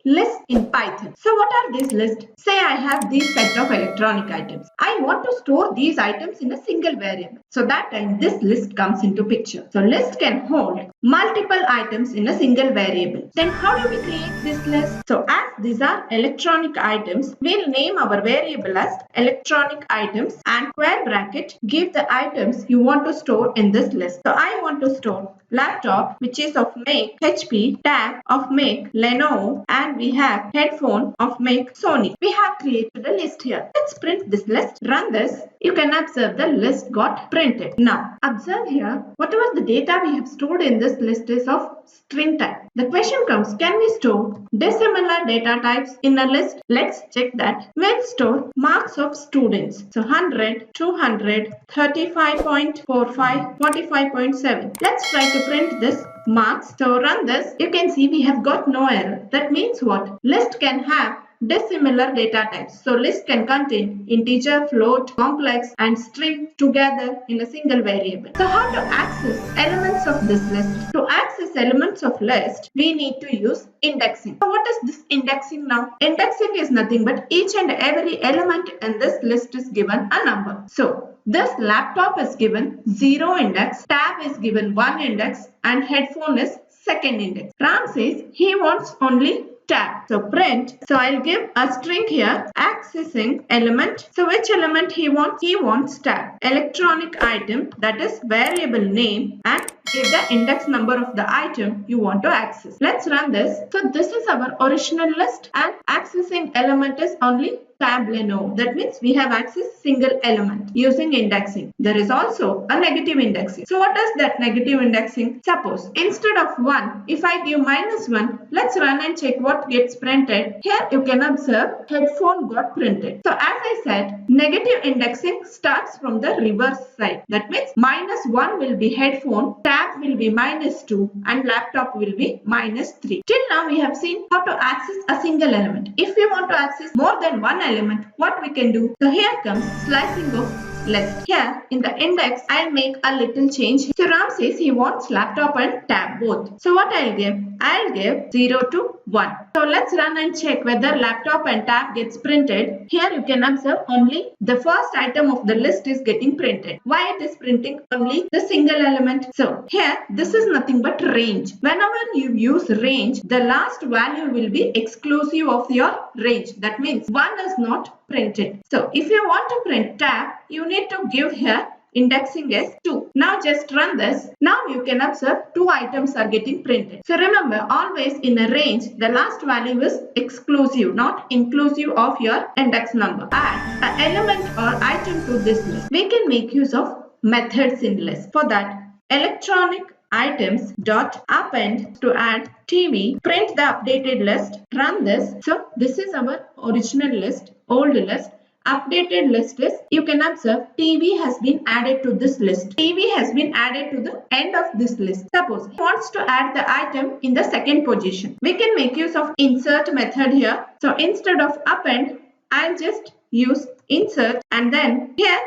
lists in Python. So what are these lists? Say I have these set of electronic items. I want to store these items in a single variable. So that time this list comes into picture. So list can hold multiple items in a single variable. Then how do we create this list? So as these are electronic items, we'll name our variable as electronic items and square bracket give the items you want to store in this list. So I want to store laptop, which is of make HP, tab of make Lenovo, and we have headphone of make Sony. We have created a list here. Let's print this list. Run this. You can observe the list got printed. Now observe here, whatever the data we have stored in this list is of string type. The question comes, can we store dissimilar data types in a list? Let's check that. We'll store marks of students. So 100, 200, 35.45, 45.7. Let's try to print this marks. So run this. You can see we have got no error. That means what? List can have dissimilar data types. So list can contain integer, float, complex and string together in a single variable. So how to access elements of this list? To access elements of list, we need to use indexing. So what is this indexing now? Indexing is nothing but each and every element in this list is given a number. So this laptop is given 0 index, tab is given 1 index and headphone is second index. Ram says he wants only tab. So print. So I'll give a string here, accessing element. So which element he wants? He wants tab. Electronic item, that is variable name, and give the index number of the item you want to access. Let's run this. So this is our original list and accessing element is only tab Lenovo. That means we have accessed single element using indexing. There is also a negative indexing. So what is that negative indexing? Suppose instead of 1, if I give -1, let's run and check what gets printed. Here you can observe headphone got printed. So as I said, negative indexing starts from the reverse side. That means -1 will be headphone, tab will be -2 and laptop will be -3. Till now we have seen how to access a single element. If we want to access more than one element, what we can do? So here comes slicing of list. Here in the index, I'll make a little change. So Ram says he wants laptop and tab both. So what I'll give? I'll give 0 to 1. So let's run and check whether laptop and tab gets printed. Here you can observe only the first item of the list is getting printed. Why it is printing only the single element? So here this is nothing but range. Whenever you use range, the last value will be exclusive of your range. That means 1 is not printed. So if you want to print tab, you need to give here indexing is 2. Now just run this. Now you can observe 2 items are getting printed. So remember, always in a range, the last value is exclusive, not inclusive of your index number. Add an element or item to this list. We can make use of methods in list. For that, electronic items dot append to add TV, print the updated list, run this. So this is our original list, old list. Updated list is, you can observe TV has been added to this list. TV has been added to the end of this list. Suppose he wants to add the item in the second position. We can make use of insert method here. So instead of append, I'll just use insert and then here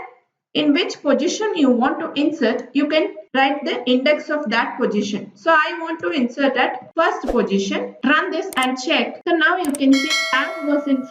in which position you want to insert, you can write the index of that position. So I want to insert at first position. Run this and check. So now you can see tab was in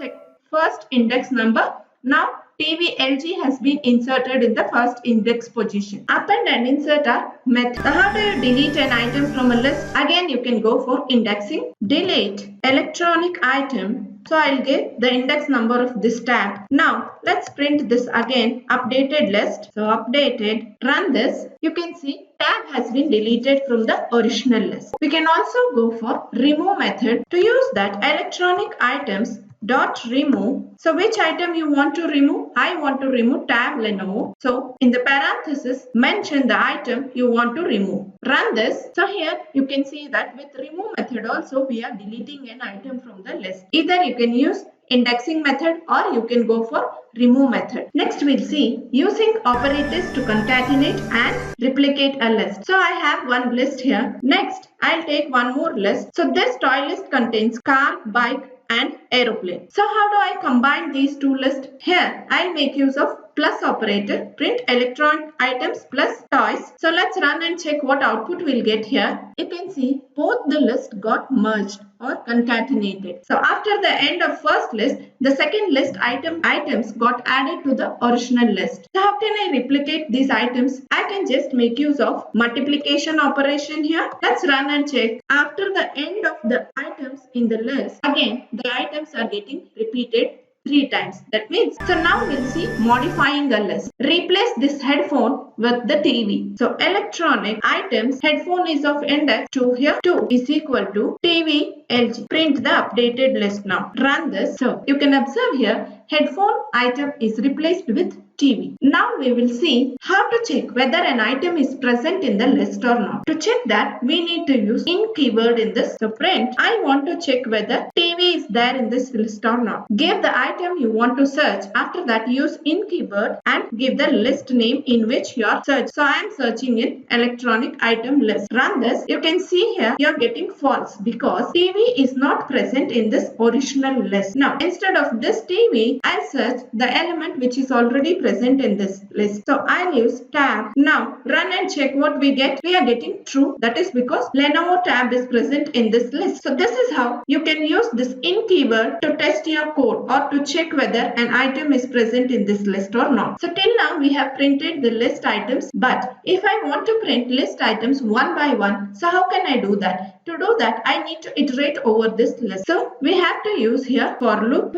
first index number. Now TV LG has been inserted in the first index position. Append and insert are methods. So how do you delete an item from a list? Again you can go for indexing. Delete electronic item. So I'll give the index number of this tab. Now let's print this again. Updated list. So updated. Run this. You can see tab has been deleted from the original list. We can also go for remove method. To use that, electronic items dot remove. So which item you want to remove? I want to remove tab Lenovo. So in the parenthesis, mention the item you want to remove. Run this. So here you can see that with remove method also we are deleting an item from the list. Either you can use indexing method or you can go for remove method. Next we'll see using operators to concatenate and replicate a list. So I have one list here. Next I'll take one more list. So this toy list contains car, bike and aeroplane. So how do I combine these two lists? Here I'll make use of plus operator, print electronic items plus toys. So let's run and check what output we'll get here. You can see both the list got merged or concatenated. So after the end of first list, the second list items got added to the original list. So how can I replicate these items? I can just make use of multiplication operation here. Let's run and check. After the end of the items in the list, again the items are getting repeated 3 times. That means, so now we'll see modifying a list. Replace this headphone with the TV. So electronic items, headphone is of index 2 here. 2 is equal to TV LG. Print the updated list now. Run this. So you can observe here, headphone item is replaced with TV. Now we will see how to check whether an item is present in the list or not. To check that, we need to use in keyword in this. So print, I want to check whether TV is there in this list or not. Give the item you want to search. After that, use in keyword and give the list name in which you are searching. So I am searching in electronic item list. Run this. You can see here you are getting false because TV is not present in this original list. Now instead of this TV, I'll search the element which is already present in this list. So I'll use tab. Now run and check what we get. We are getting true. That is because Lenovo tab is present in this list. So this is how you can use this in keyword to test your code or to check whether an item is present in this list or not. So till now we have printed the list items, but if I want to print list items one by one, so how can I do that? To do that, I need to iterate over this list. So we have to use here for loop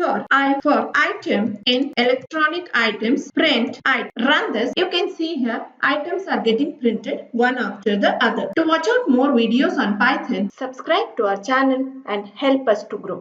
for item in electronic items print item. Run this. You can see here items are getting printed one after the other. To watch out more videos on Python, subscribe to our channel and help us to grow.